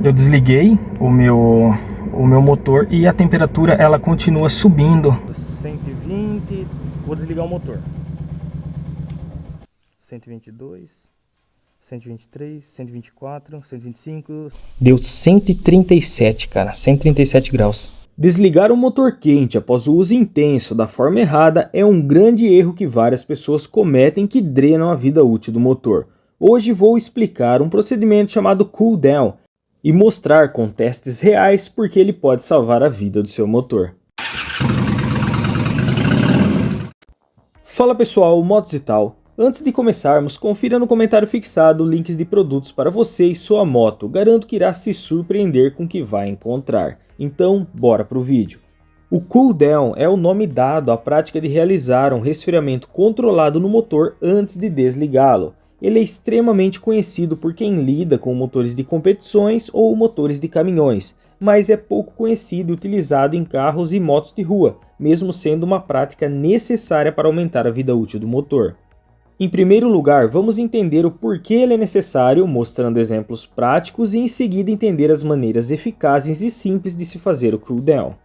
Eu desliguei o meu motor e a temperatura ela continua subindo. 120, vou desligar o motor. 122, 123, 124, 125. Deu 137, cara, 137 graus. Desligar o motor quente após o uso intenso da forma errada é um grande erro que várias pessoas cometem que drenam a vida útil do motor. Hoje vou explicar um procedimento chamado cool down e mostrar com testes reais porque ele pode salvar a vida do seu motor. Fala pessoal, Motos e tal. Antes de começarmos, confira no comentário fixado links de produtos para você e sua moto. Garanto que irá se surpreender com o que vai encontrar. Então, bora pro vídeo. O cool down é o nome dado à prática de realizar um resfriamento controlado no motor antes de desligá-lo. Ele é extremamente conhecido por quem lida com motores de competições ou motores de caminhões, mas é pouco conhecido e utilizado em carros e motos de rua, mesmo sendo uma prática necessária para aumentar a vida útil do motor. Em primeiro lugar, vamos entender o porquê ele é necessário, mostrando exemplos práticos e em seguida entender as maneiras eficazes e simples de se fazer o cool down.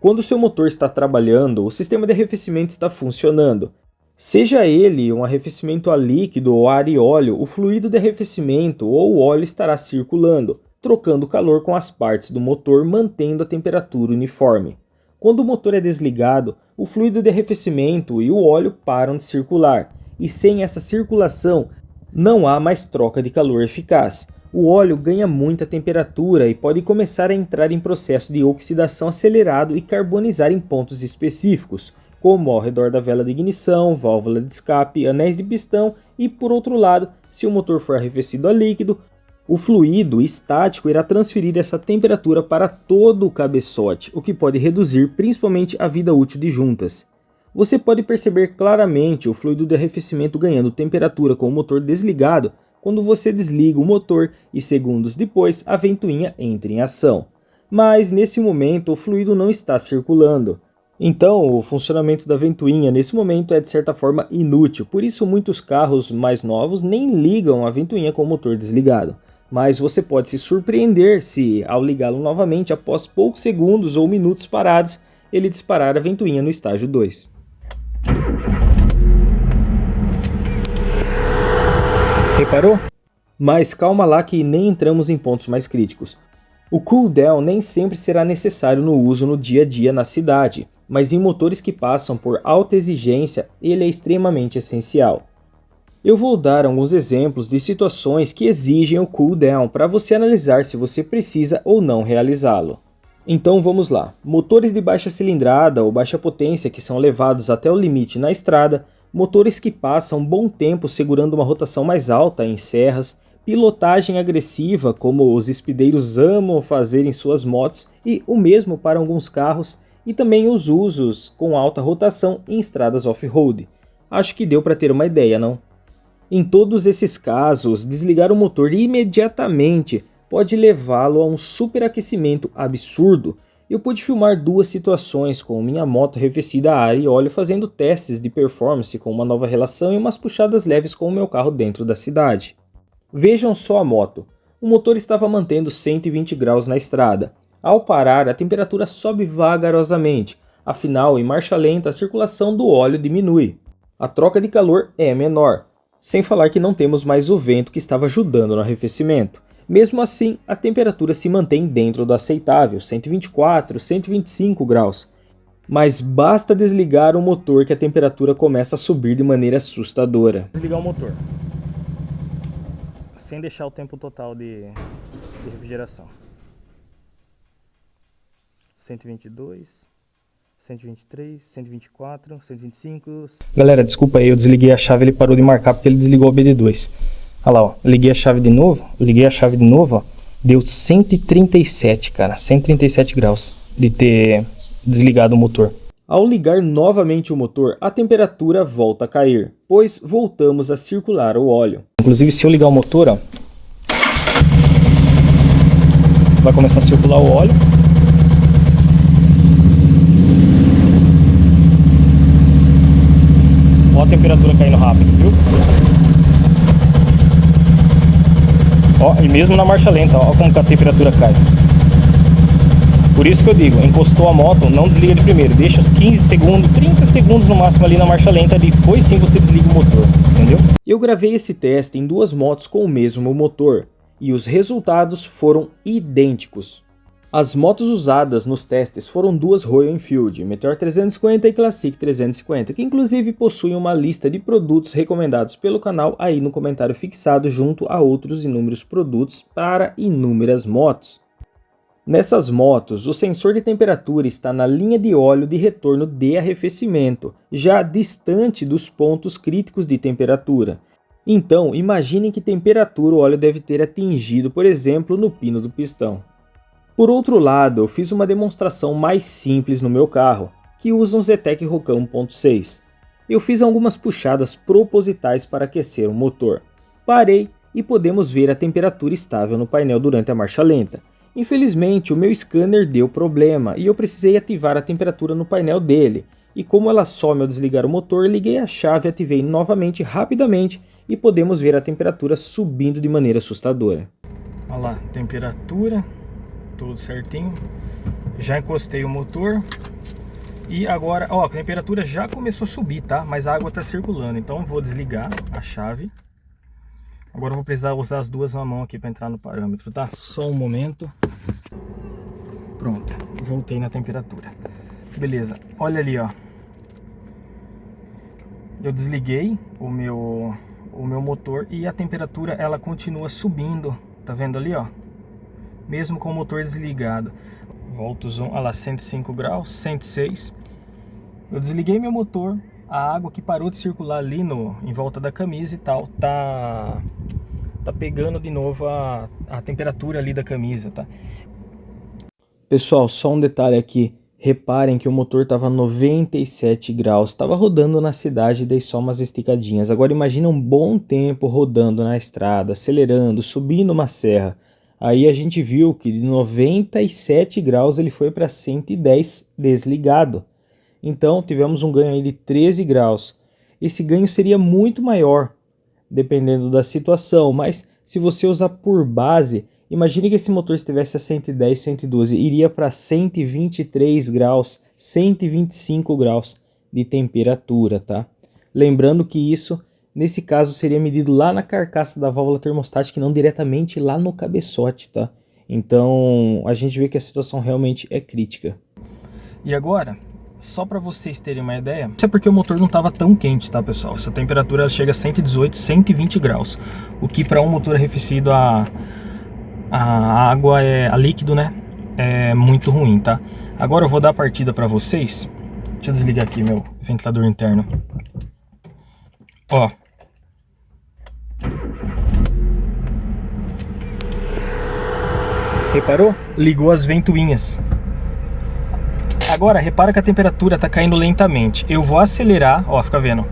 Quando o seu motor está trabalhando, o sistema de arrefecimento está funcionando. Seja ele um arrefecimento a líquido ou ar e óleo, o fluido de arrefecimento ou o óleo estará circulando, trocando calor com as partes do motor, mantendo a temperatura uniforme. Quando o motor é desligado, o fluido de arrefecimento e o óleo param de circular. E sem essa circulação, não há mais troca de calor eficaz. O óleo ganha muita temperatura e pode começar a entrar em processo de oxidação acelerado e carbonizar em pontos específicos, como ao redor da vela de ignição, válvula de escape, anéis de pistão e, por outro lado, se o motor for arrefecido a líquido, o fluido estático irá transferir essa temperatura para todo o cabeçote, o que pode reduzir principalmente a vida útil de juntas. Você pode perceber claramente o fluido de arrefecimento ganhando temperatura com o motor desligado quando você desliga o motor e segundos depois a ventoinha entra em ação. Mas nesse momento o fluido não está circulando. Então o funcionamento da ventoinha nesse momento é de certa forma inútil, por isso muitos carros mais novos nem ligam a ventoinha com o motor desligado. Mas você pode se surpreender se, ao ligá-lo novamente após poucos segundos ou minutos parados, ele disparar a ventoinha no estágio 2. Reparou? Mas calma lá que nem entramos em pontos mais críticos. O cool down nem sempre será necessário no uso no dia a dia na cidade, mas em motores que passam por alta exigência ele é extremamente essencial. Eu vou dar alguns exemplos de situações que exigem o cool down para você analisar se você precisa ou não realizá-lo. Então vamos lá, motores de baixa cilindrada ou baixa potência que são levados até o limite na estrada, motores que passam bom tempo segurando uma rotação mais alta em serras, pilotagem agressiva como os speedeiros amam fazer em suas motos e o mesmo para alguns carros, e também os usos com alta rotação em estradas off-road. Acho que deu para ter uma ideia, não? Em todos esses casos, desligar o motor imediatamente pode levá-lo a um superaquecimento absurdo. Eu pude filmar duas situações com minha moto arrefecida a ar e óleo fazendo testes de performance com uma nova relação e umas puxadas leves com o meu carro dentro da cidade. Vejam só a moto. O motor estava mantendo 120 graus na estrada. Ao parar, a temperatura sobe vagarosamente. Afinal, em marcha lenta, a circulação do óleo diminui. A troca de calor é menor. Sem falar que não temos mais o vento que estava ajudando no arrefecimento. Mesmo assim, a temperatura se mantém dentro do aceitável, 124, 125 graus. Mas basta desligar o motor que a temperatura começa a subir de maneira assustadora. Desligar o motor, sem deixar o tempo total de refrigeração. 122, 123, 124, 125... Galera, desculpa aí, eu desliguei a chave, ele parou de marcar porque ele desligou o BD2. Olha lá, ó, liguei a chave de novo, ó, deu 137, cara, 137 graus de ter desligado o motor. Ao ligar novamente o motor, a temperatura volta a cair, pois voltamos a circular o óleo. Inclusive, se eu ligar o motor, ó, vai começar a circular o óleo. Ó a temperatura caindo rápido, viu? Ó, e mesmo na marcha lenta, ó como que a temperatura cai. Por isso que eu digo, encostou a moto, não desliga de primeiro, deixa uns 15 segundos, 30 segundos no máximo ali na marcha lenta, depois sim você desliga o motor, entendeu? Eu gravei esse teste em duas motos com o mesmo motor, e os resultados foram idênticos. As motos usadas nos testes foram duas Royal Enfield, Meteor 350 e Classic 350, que inclusive possuem uma lista de produtos recomendados pelo canal aí no comentário fixado junto a outros inúmeros produtos para inúmeras motos. Nessas motos, o sensor de temperatura está na linha de óleo de retorno de arrefecimento, já distante dos pontos críticos de temperatura. Então, imaginem que temperatura o óleo deve ter atingido, por exemplo, no pino do pistão. Por outro lado, eu fiz uma demonstração mais simples no meu carro, que usa um Zetec Rocan 1.6. Eu fiz algumas puxadas propositais para aquecer o motor. Parei e podemos ver a temperatura estável no painel durante a marcha lenta. Infelizmente, o meu scanner deu problema e eu precisei ativar a temperatura no painel dele. E como ela some ao desligar o motor, liguei a chave e ativei novamente rapidamente e podemos ver a temperatura subindo de maneira assustadora. Olha lá, temperatura, tudo certinho. Já encostei o motor e agora, ó, a temperatura já começou a subir, tá? Mas a água está circulando, então vou desligar a chave. Agora eu vou precisar usar as duas na mão aqui para entrar no parâmetro, tá? Só um momento. Pronto, voltei na temperatura. Beleza, olha ali, ó. Eu desliguei o meu motor e a temperatura ela continua subindo. Tá vendo ali, ó? Mesmo com o motor desligado. Volto o zoom, olha lá, 105 graus, 106. Eu desliguei meu motor. A água que parou de circular ali em volta da camisa e tal, tá pegando de novo a temperatura ali da camisa, tá? Pessoal, só um detalhe aqui. Reparem que o motor estava 97 graus, estava rodando na cidade e dei só umas esticadinhas. Agora imagina um bom tempo rodando na estrada, acelerando, subindo uma serra. Aí a gente viu que de 97 graus ele foi para 110 desligado. Então tivemos um ganho aí de 13 graus. Esse ganho seria muito maior, dependendo da situação, mas se você usar por base, imagine que esse motor estivesse a 110, 112, iria para 123 graus, 125 graus de temperatura, tá? Lembrando que isso, nesse caso, seria medido lá na carcaça da válvula termostática e não diretamente lá no cabeçote, tá? Então a gente vê que a situação realmente é crítica. E agora, só para vocês terem uma ideia, isso é porque o motor não estava tão quente, tá, pessoal? Essa temperatura chega a 118, 120 graus, o que para um motor arrefecido a água a líquido, né, é muito ruim, tá? Agora eu vou dar a partida para vocês. Deixa eu desligar aqui meu ventilador interno. Ó. Reparou? Ligou as ventoinhas. Agora, repara que a temperatura está caindo lentamente. Eu vou acelerar, ó, fica vendo.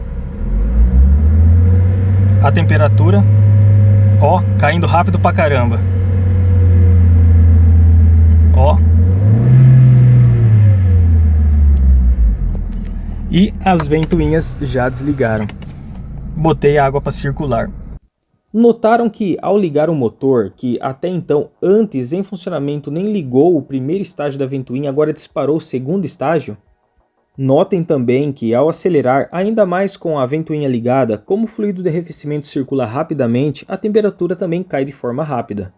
A temperatura, ó, caindo rápido pra caramba. Ó. E as ventoinhas já desligaram. Botei a água para circular. Notaram que ao ligar o motor, que até então antes em funcionamento nem ligou o primeiro estágio da ventoinha, agora disparou o segundo estágio? Notem também que ao acelerar, ainda mais com a ventoinha ligada, como o fluido de arrefecimento circula rapidamente, a temperatura também cai de forma rápida.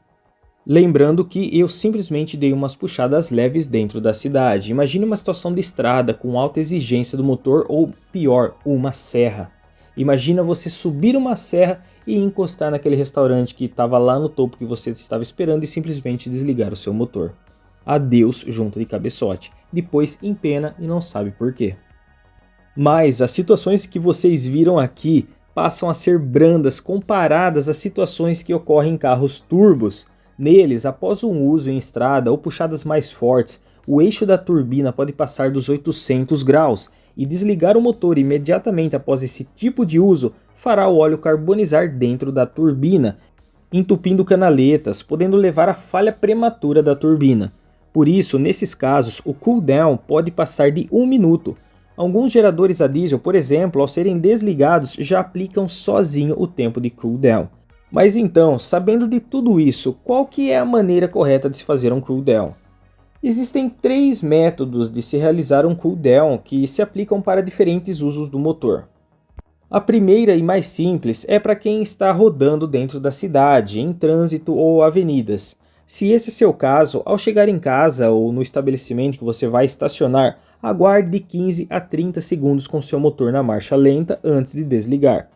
Lembrando que eu simplesmente dei umas puxadas leves dentro da cidade. Imagine uma situação de estrada com alta exigência do motor ou pior, uma serra. Imagina você subir uma serra e encostar naquele restaurante que estava lá no topo que você estava esperando e simplesmente desligar o seu motor. Adeus junta de cabeçote. Depois empena e não sabe por quê. Mas as situações que vocês viram aqui passam a ser brandas comparadas às situações que ocorrem em carros turbos. Neles, após um uso em estrada ou puxadas mais fortes, o eixo da turbina pode passar dos 800 graus e desligar o motor imediatamente após esse tipo de uso fará o óleo carbonizar dentro da turbina, entupindo canaletas, podendo levar à falha prematura da turbina. Por isso, nesses casos, o cooldown pode passar de 1 minuto. Alguns geradores a diesel, por exemplo, ao serem desligados, já aplicam sozinho o tempo de cooldown. Mas então, sabendo de tudo isso, qual que é a maneira correta de se fazer um cooldown? Existem 3 métodos de se realizar um cooldown que se aplicam para diferentes usos do motor. A primeira e mais simples é para quem está rodando dentro da cidade, em trânsito ou avenidas. Se esse é seu caso, ao chegar em casa ou no estabelecimento que você vai estacionar, aguarde de 15 a 30 segundos com seu motor na marcha lenta antes de desligar.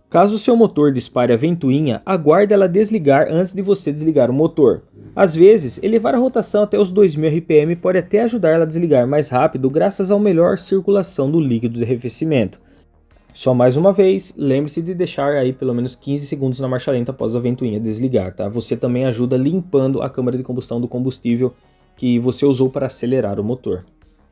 Caso seu motor dispare a ventoinha, aguarde ela desligar antes de você desligar o motor. Às vezes, elevar a rotação até os 2000 RPM pode até ajudar ela a desligar mais rápido graças à melhor circulação do líquido de arrefecimento. Só mais uma vez, lembre-se de deixar aí pelo menos 15 segundos na marcha lenta após a ventoinha desligar, tá? Você também ajuda limpando a câmara de combustão do combustível que você usou para acelerar o motor.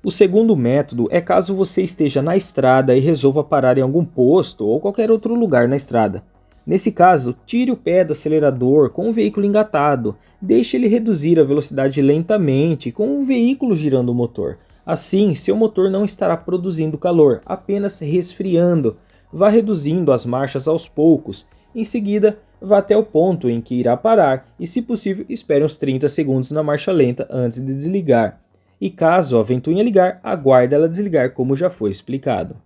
O segundo método é caso você esteja na estrada e resolva parar em algum posto ou qualquer outro lugar na estrada. Nesse caso, tire o pé do acelerador com o veículo engatado, deixe ele reduzir a velocidade lentamente com o veículo girando o motor. Assim, seu motor não estará produzindo calor, apenas resfriando. Vá reduzindo as marchas aos poucos. Em seguida, vá até o ponto em que irá parar e, se possível, espere uns 30 segundos na marcha lenta antes de desligar. E caso a ventoinha ligar, aguarde ela desligar como já foi explicado.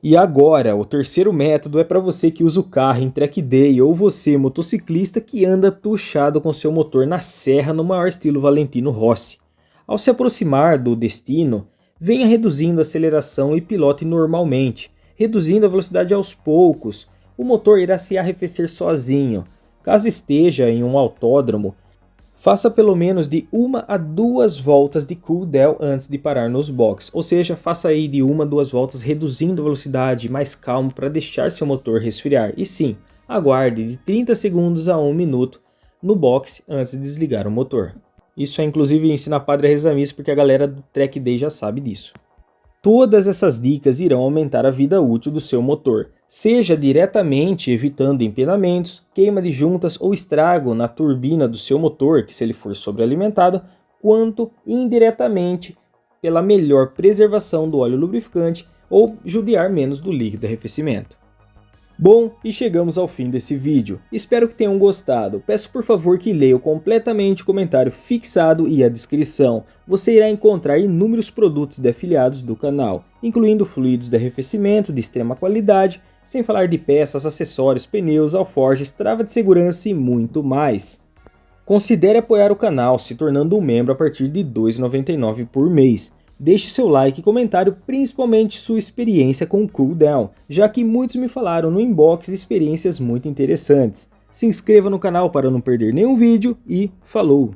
E agora, o terceiro método é para você que usa o carro em track day ou você, motociclista, que anda tuchado com seu motor na serra no maior estilo Valentino Rossi. Ao se aproximar do destino, venha reduzindo a aceleração e pilote normalmente, reduzindo a velocidade aos poucos. O motor irá se arrefecer sozinho. Caso esteja em um autódromo, faça pelo menos de 1 a 2 voltas de cooldown antes de parar nos boxes, ou seja, faça aí de 1 a 2 voltas reduzindo a velocidade, mais calmo para deixar seu motor resfriar. E sim, aguarde de 30 segundos a 1 minuto no box antes de desligar o motor. Isso é inclusive ensinar padre a rezar missa porque a galera do track day já sabe disso. Todas essas dicas irão aumentar a vida útil do seu motor, seja diretamente evitando empenamentos, queima de juntas ou estrago na turbina do seu motor, que se ele for sobrealimentado, quanto indiretamente pela melhor preservação do óleo lubrificante ou judiar menos do líquido de arrefecimento. Bom, e chegamos ao fim desse vídeo. Espero que tenham gostado. Peço por favor que leiam completamente o comentário fixado e a descrição. Você irá encontrar inúmeros produtos de afiliados do canal, incluindo fluidos de arrefecimento de extrema qualidade, sem falar de peças, acessórios, pneus, alforjes, trava de segurança e muito mais. Considere apoiar o canal se tornando um membro a partir de R$ 2,99 por mês. Deixe seu like e comentário, principalmente sua experiência com o cooldown, já que muitos me falaram no inbox experiências muito interessantes. Se inscreva no canal para não perder nenhum vídeo e falou!